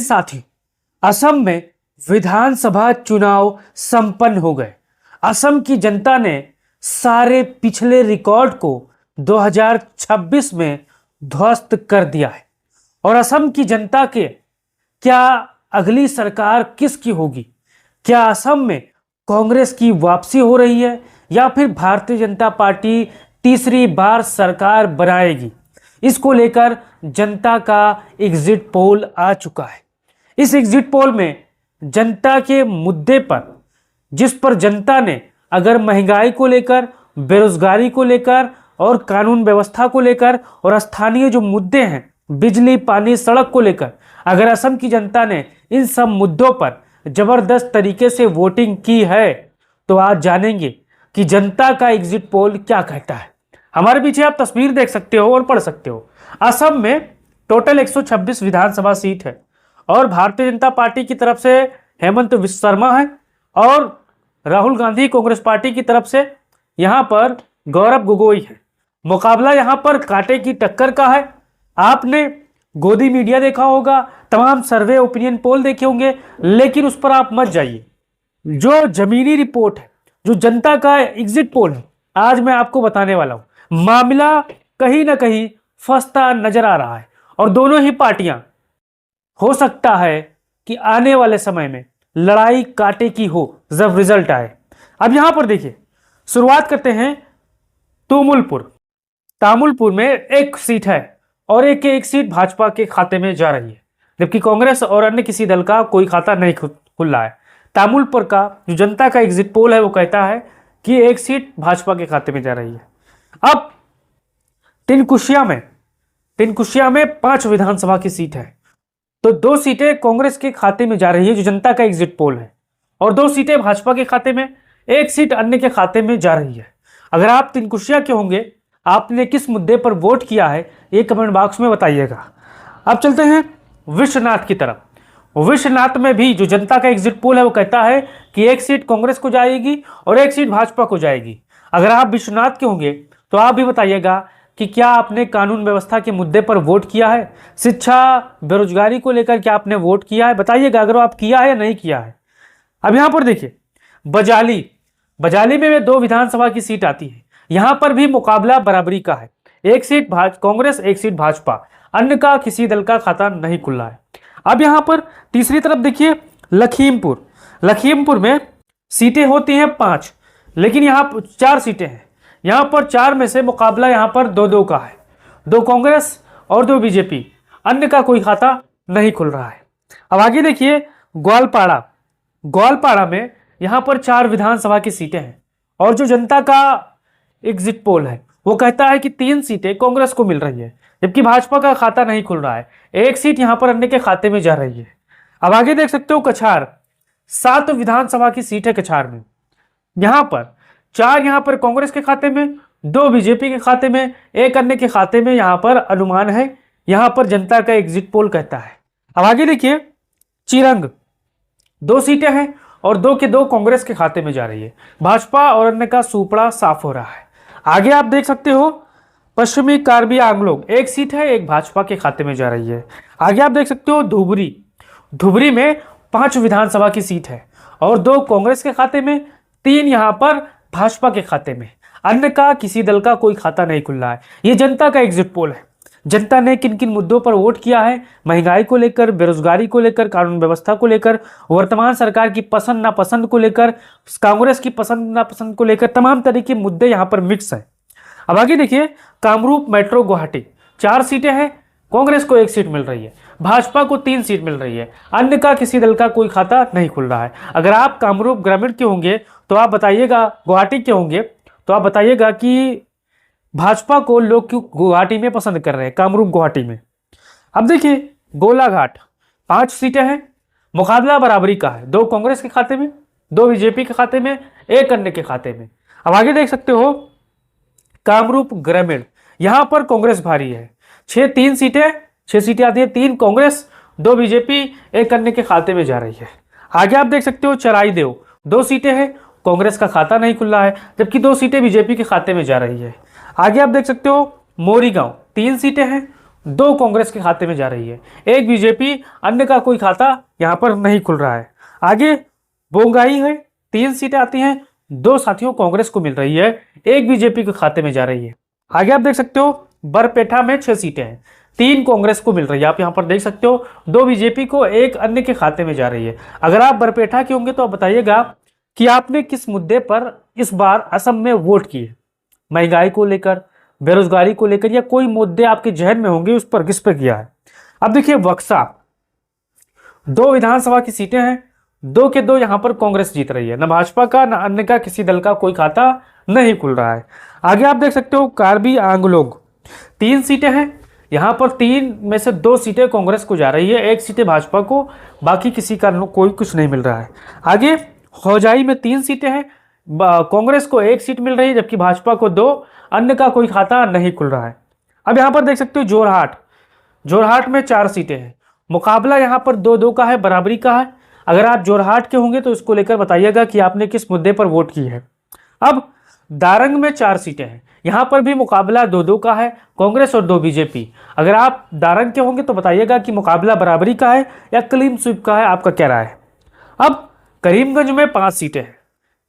साथ ही असम में विधानसभा चुनाव संपन्न हो गए। असम की जनता ने सारे पिछले रिकॉर्ड को 2026 में ध्वस्त कर दिया है। और असम की जनता के क्या अगली सरकार किसकी होगी? क्या असम में कांग्रेस की वापसी हो रही है या फिर भारतीय जनता पार्टी तीसरी बार सरकार बनाएगी? इसको लेकर जनता का एग्जिट पोल आ चुका है। इस एग्जिट पोल में जनता के मुद्दे पर, जिस पर जनता ने अगर महंगाई को लेकर, बेरोजगारी को लेकर और कानून व्यवस्था को लेकर और स्थानीय जो मुद्दे हैं, बिजली, पानी, सड़क को लेकर, अगर असम की जनता ने इन सब मुद्दों पर जबरदस्त तरीके से वोटिंग की है तो आज जानेंगे कि जनता का एग्जिट पोल क्या कहता है। हमारे पीछे आप तस्वीर देख सकते हो और पढ़ सकते हो। असम में टोटल 126 विधानसभा सीट है और भारतीय जनता पार्टी की तरफ से हेमंत विश्व शर्मा है और राहुल गांधी कांग्रेस पार्टी की तरफ से यहां पर गौरव गोगोई है। मुकाबला यहां पर कांटे की टक्कर का है। आपने गोदी मीडिया देखा होगा, तमाम सर्वे ओपिनियन पोल देखे होंगे, लेकिन उस पर आप मत जाइए। जो जमीनी रिपोर्ट है, जो जनता का एग्जिट पोल है, आज मैं आपको बताने वाला हूं। मामला कहीं ना कहीं फंसता नजर आ रहा है और दोनों ही पार्टियां, हो सकता है कि आने वाले समय में लड़ाई कांटे की हो जब रिजल्ट आए। अब यहां पर देखिए, शुरुआत करते हैं तुमुलपुर। तामुलपुर में एक सीट है और एक सीट भाजपा के खाते में जा रही है, जबकि कांग्रेस और अन्य किसी दल का कोई खाता नहीं खुल रहा है। तामुलपुर का जो जनता का एग्जिट पोल है वो कहता है कि एक सीट भाजपा के खाते में जा रही है। अब तिनकुशिया में 5 विधानसभा की सीट है, तो 2 सीटें कांग्रेस के खाते में जा रही है जो जनता का एग्जिट पोल है, और 2 सीटें भाजपा के खाते में, 1 सीट अन्य के खाते में जा रही है। अगर आप तिनकुशिया के होंगे, आपने किस मुद्दे पर वोट किया है ये कमेंट बॉक्स में बताइएगा। अब चलते हैं विश्वनाथ की तरफ। विश्वनाथ में भी जो जनता का एग्जिट पोल है वो कहता है कि 1 सीट कांग्रेस को जाएगी और 1 सीट भाजपा को जाएगी। अगर आप विश्वनाथ के होंगे तो आप भी बताइएगा कि क्या आपने कानून व्यवस्था के मुद्दे पर वोट किया है, शिक्षा, बेरोजगारी को लेकर क्या आपने वोट किया है, बताइएगा अगर आप किया है या नहीं किया है। अब यहां पर देखिए, बजाली में 2 विधानसभा की सीट आती है। यहां पर भी मुकाबला बराबरी का है, 1 सीट कांग्रेस, 1 सीट भाजपा, अन्य का किसी दल का खाता नहीं खुल रहा है। अब यहां पर तीसरी तरफ देखिए, लखीमपुर में सीटें होती हैं 5, लेकिन यहां 4 सीटें हैं। यहां पर 4 में से मुकाबला यहां पर 2-2 का है, 2 कांग्रेस और 2 बीजेपी, अन्य का कोई खाता नहीं खुल रहा है। अब आगे देखिए, ग्वालपाड़ा में यहां पर 4 विधानसभा की सीटें हैं और जो जनता का एग्जिट पोल है वो कहता है कि 3 सीटें कांग्रेस को मिल रही है, जबकि भाजपा का खाता नहीं खुल रहा है, 1 सीट यहां पर अन्य के खाते में जा रही है। अब आगे देख सकते हो, कछार, 7 विधानसभा की सीट है कछार में। यहां पर 4 यहां पर कांग्रेस के खाते में, 2 बीजेपी के खाते में, 1 अन्य के खाते में यहां पर अनुमान है, यहां पर जनता का एग्जिट पोल कहता है। अब आगे देखिए, चिरंग, 2 सीटें हैं और 2 के 2 कांग्रेस के खाते में जा रही है, भाजपा और अन्य का सुपड़ा साफ हो रहा है। आगे आप देख सकते हो, पश्चिमी कार्बी आंगलोंग, 1 सीट है, 1 भाजपा के खाते में जा रही है। आगे आप देख सकते हो धुबरी में 5 विधानसभा की सीट है और 2 कांग्रेस के खाते में, 3 यहां पर भाजपा के खाते में, अन्य का किसी दल का कोई खाता नहीं खुल रहा है। ये जनता का एग्जिट पोल है। जनता ने किन किन मुद्दों पर वोट किया है, महंगाई को लेकर, बेरोजगारी को लेकर, कानून व्यवस्था को लेकर, वर्तमान सरकार की पसंद नापसंद को लेकर, कांग्रेस की पसंद नापसंद को लेकर, तमाम तरह के मुद्दे यहां पर मिक्स है। अब आगे देखिए, कामरूप मेट्रो गुवाहाटी, 4 सीटें हैं, कांग्रेस को 1 सीट मिल रही है, भाजपा को 3 सीट मिल रही है, अन्य का किसी दल का कोई खाता नहीं खुल रहा है। अगर आप कामरूप ग्रामीण के होंगे तो आप बताइएगा, गुवाहाटी के होंगे तो आप बताइएगा कि भाजपा को लोग क्यों गुवाहाटी में पसंद कर रहे हैं, कामरूप गुवाहाटी में। अब देखिए, गोलाघाट, 5 सीटें हैं, मुकाबला बराबरी का है, 2 कांग्रेस के खाते में, 2 बीजेपी के खाते में, 1 अन्य के खाते में। अब आगे देख सकते हो, कामरूप ग्रामीण, यहां पर कांग्रेस भारी है, 6 सीटें आती है, 3 कांग्रेस, 2 बीजेपी, 1 अन्य के खाते में जा रही है। आगे आप देख सकते हो, चराईदेव, 2 सीटें हैं, कांग्रेस का खाता नहीं खुल रहा है, जबकि 2 सीटें बीजेपी के खाते में जा रही है। आगे आप देख सकते हो, मोरीगांव, 3 सीटें हैं, दो कांग्रेस के खाते में जा रही है, एक बीजेपी, अन्य का कोई खाता यहाँ पर नहीं खुल रहा है। आगे बोंगाई है, 3 सीटें आती हैं, 2 साथियों कांग्रेस को मिल रही है, एक बीजेपी के खाते में जा रही है। आगे आप देख सकते हो बरपेठा में 6 सीटें हैं, 3 कांग्रेस को मिल रही है, आप यहाँ पर देख सकते हो, 2 बीजेपी को, एक अन्य के खाते में जा रही है। अगर आप बरपेठा के होंगे तो आप बताइएगा कि आपने किस मुद्दे पर इस बार असम में वोट किए, महंगाई को लेकर, बेरोजगारी को लेकर, या कोई मुद्दे आपके जहन में होंगे उस पर किस पर किया है। अब देखिए बक्सा, 2 विधानसभा की सीटें हैं, 2 के 2 यहां पर कांग्रेस जीत रही है, न भाजपा का न अन्य का किसी दल का कोई खाता नहीं खुल रहा है। आगे आप देख सकते हो कार्बी आंगलोग, 3 सीटें हैं, यहां पर 3 में से 2 सीटें कांग्रेस को जा रही है, 1 सीटें भाजपा को, बाकी किसी का कोई कुछ नहीं मिल रहा है। आगे हौजाई में 3 सीटें हैं, कांग्रेस को 1 सीट मिल रही है जबकि भाजपा को 2, अन्य का कोई खाता नहीं खुल रहा है। अब यहां पर देख सकते हो जोरहाट, जोरहाट में 4 सीटें हैं, मुकाबला यहां पर 2-2 का है, बराबरी का है। अगर आप जोरहाट के होंगे तो इसको लेकर बताइएगा कि आपने किस मुद्दे पर वोट की है। अब दारंग में 4 सीटें हैं, यहां पर भी मुकाबला 2-2 का है, कांग्रेस और 2 बीजेपी। अगर आप दारंग के होंगे तो बताइएगा कि मुकाबला बराबरी का है या क्लीन स्वीप का है, आपका क्या राय है। अब करीमगंज में 5 सीटें हैं,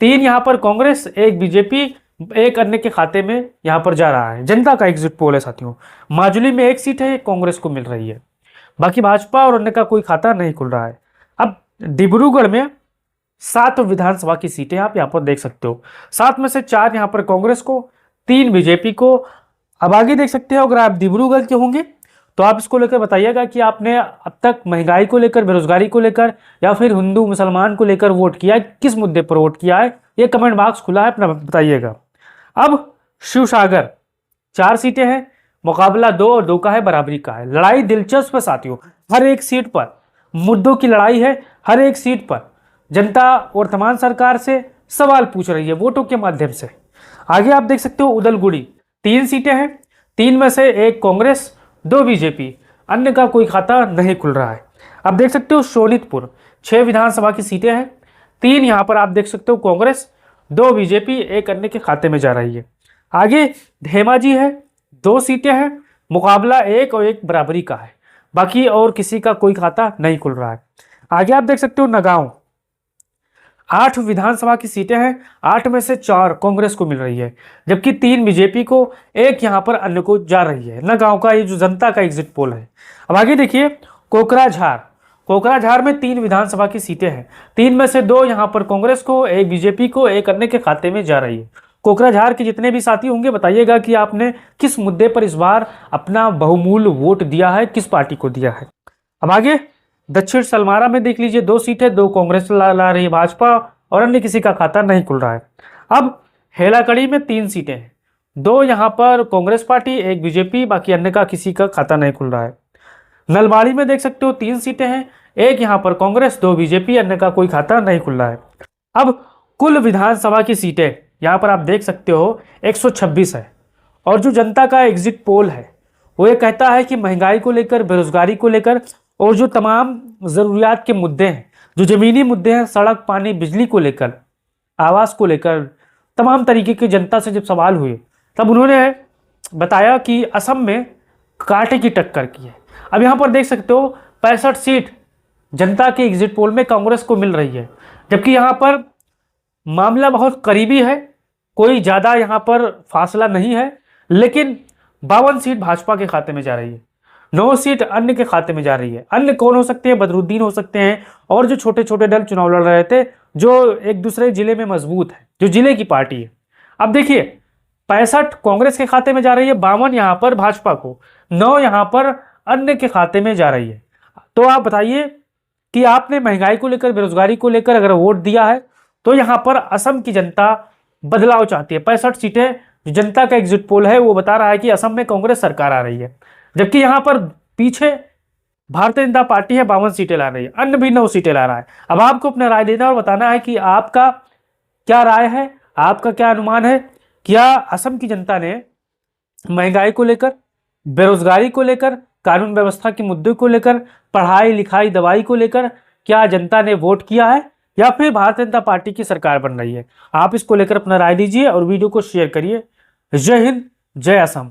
3 यहां पर कांग्रेस, 1 बीजेपी, एक अन्य के खाते में यहां पर जा रहा है, जनता का एग्जिट पोल है साथियों। माजुली में 1 सीट है, कांग्रेस को मिल रही है, बाकी भाजपा और अन्य का कोई खाता नहीं खुल रहा है। अब डिब्रूगढ़ में 7 विधानसभा की सीटें आप यहां पर देख सकते हो, 7 में से 4 यहां पर कांग्रेस को, 3 बीजेपी को। अब आगे देख सकते हो, अगर आप डिब्रूगढ़ के होंगे तो आप इसको लेकर बताइएगा कि आपने अब तक महंगाई को लेकर, बेरोजगारी को लेकर, या फिर हिंदू मुसलमान को लेकर वोट किया है, किस मुद्दे पर वोट किया है, ये कमेंट बॉक्स खुला है, अपना बताइएगा। अब शिवसागर 4 सीटें हैं, मुकाबला 2 और 2 का है, बराबरी का है। लड़ाई दिलचस्प है साथियों, हर एक सीट पर मुद्दों की लड़ाई है, हर एक सीट पर जनता वर्तमान सरकार से सवाल पूछ रही है वोटों के माध्यम से। आगे आप देख सकते हो उदलगुड़ी, 3 सीटें हैं, 3 में से 1 कांग्रेस, 2 बीजेपी, अन्य का कोई खाता नहीं खुल रहा है। अब देख सकते हो शोनितपुर, 6 विधानसभा की सीटें हैं, 3 यहां पर आप देख सकते हो कांग्रेस, 2 बीजेपी, एक अन्य के खाते में जा रही है। आगे धेमाजी है, 2 सीटें हैं, मुकाबला 1 और 1 बराबरी का है, बाकी और किसी का कोई खाता नहीं खुल रहा है। आगे आप देख सकते हो नगांव, 8 विधानसभा की सीटें हैं, 8 में से 4 कांग्रेस को मिल रही है जबकि 3 बीजेपी को, 1 यहां पर अन्य को जा रही है। नगांव का ये जो जनता का एग्जिट पोल है। अब आगे देखिए कोकराझार, कोकराझार में 3 विधानसभा की सीटें हैं, 3 में से 2 यहां पर कांग्रेस को, 1 बीजेपी को, 1 अन्य के खाते में जा रही है। कोकराझार के जितने भी साथी होंगे बताइएगा कि आपने किस मुद्दे पर इस बार अपना बहुमूल्य वोट दिया है, किस पार्टी को दिया है। अब आगे दक्षिण सलमारा में देख लीजिए, 2 सीटें, 2 कांग्रेस ला रही है, भाजपा और अन्य किसी का खाता नहीं खुल रहा है। अब हेलाकड़ी में 3 सीटें हैं, 2 यहां पर कांग्रेस पार्टी, 1 बीजेपी, बाकी अन्य का किसी का खाता नहीं खुल रहा है। नलबाड़ी में देख सकते हो 3 सीटें हैं, 1 यहां पर कांग्रेस, 2 बीजेपी, अन्य का कोई खाता नहीं खुल रहा है। अब कुल विधानसभा की सीटें यहां पर आप देख सकते हो 126 है, और जो जनता का एग्जिट पोल है वो ये कहता है कि महंगाई को लेकर, बेरोजगारी को लेकर, और जो तमाम ज़रूरियात के मुद्दे हैं, जो ज़मीनी मुद्दे हैं, सड़क, पानी, बिजली को लेकर, आवास को लेकर, तमाम तरीके की जनता से जब सवाल हुए तब उन्होंने बताया कि असम में कांटे की टक्कर की है। अब यहाँ पर देख सकते हो 65 सीट जनता के एग्जिट पोल में कांग्रेस को मिल रही है, जबकि यहाँ पर मामला बहुत करीबी है, कोई ज़्यादा यहाँ पर फासला नहीं है, लेकिन 52 सीट भाजपा के खाते में जा रही है, 9 सीट अन्य के खाते में जा रही है। अन्य कौन हो सकते हैं? बदरुद्दीन हो सकते हैं, और जो छोटे छोटे दल चुनाव लड़ रहे थे, जो एक दूसरे जिले में मजबूत है, जो जिले की पार्टी है। अब देखिए 65 कांग्रेस के खाते में जा रही है, 52 यहाँ पर भाजपा को, 9 यहाँ पर अन्य के खाते में जा रही है। तो आप बताइए कि आपने महंगाई को लेकर, बेरोजगारी को लेकर अगर वोट दिया है तो यहाँ पर असम की जनता बदलाव चाहती है। 65 सीटें जो जनता का एग्जिट पोल है वो बता रहा है कि असम में कांग्रेस सरकार आ रही है, जबकि यहाँ पर पीछे भारतीय जनता पार्टी है, 52 सीटें ला रही है, अन्य भी 9 सीटें ला रहा है। अब आपको अपना राय देना और बताना है कि आपका क्या राय है, आपका क्या अनुमान है। क्या असम की जनता ने महंगाई को लेकर, बेरोजगारी को लेकर, कानून व्यवस्था के मुद्दे को लेकर, पढ़ाई लिखाई, दवाई को लेकर क्या जनता ने वोट किया है, या फिर भारतीय जनता पार्टी की सरकार बन रही है? आप इसको लेकर अपना राय दीजिए और वीडियो को शेयर करिए। जय हिंद, जय असम।